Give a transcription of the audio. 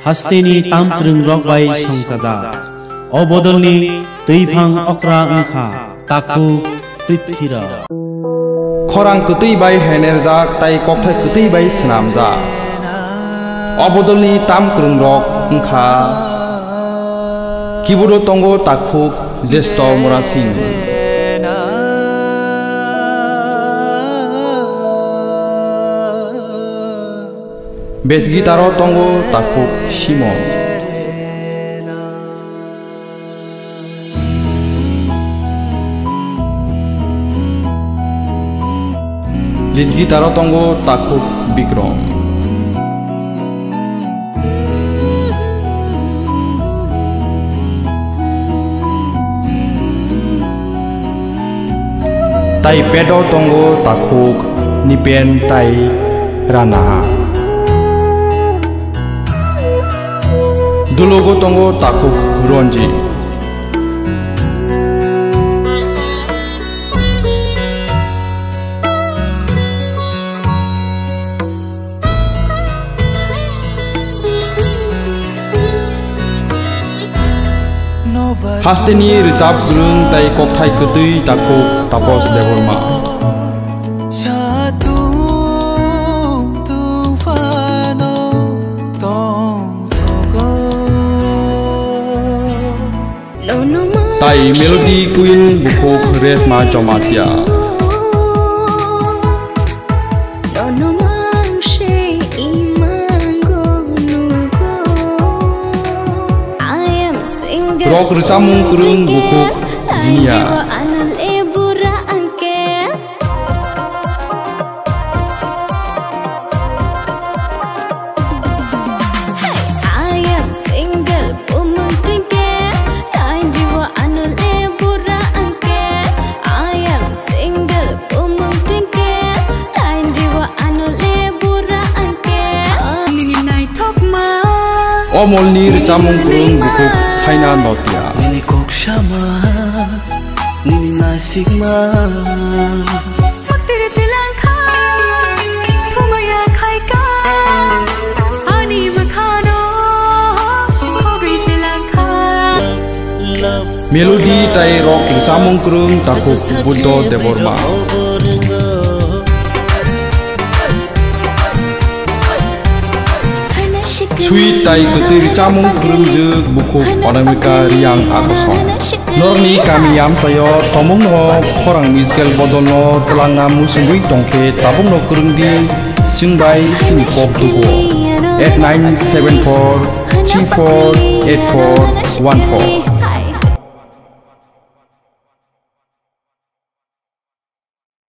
hasteni tam krung rok bai songjaja obodolni teiphang okra ongkha taku tithira khorang kutui bai hener jak tai kokthai kutui bai snam ja obodolni tam krung rok ongkha kiburo tongo takhuk jesto morasing bass gitaro tongo takhuk simon lead gitaro tongo takhuk bikrom tai pedo tongo takhuk nipen tai rana dulugo tongo takhuk ronji hasteni rijab grung tai kokthai kutui takhuk tapos deborma tai melody queen bukuk resma jomatia rock recamung kurung bukuk jinia omolni recamung kurung bukuk saina notia nini kokshama nini nasigma saktir tilangkha thumaya khaika ani makhano hobi tilangkha melody tai rock recamung kurung takhuk buddo deborma sweet tai kutui recamung kurung juk bukuk onamika riang akosong norni kami yam sayo tomung no khorang musical bodolno telanga musungui tongke tabung no kurung di jingbai sinikop dugo 8974348414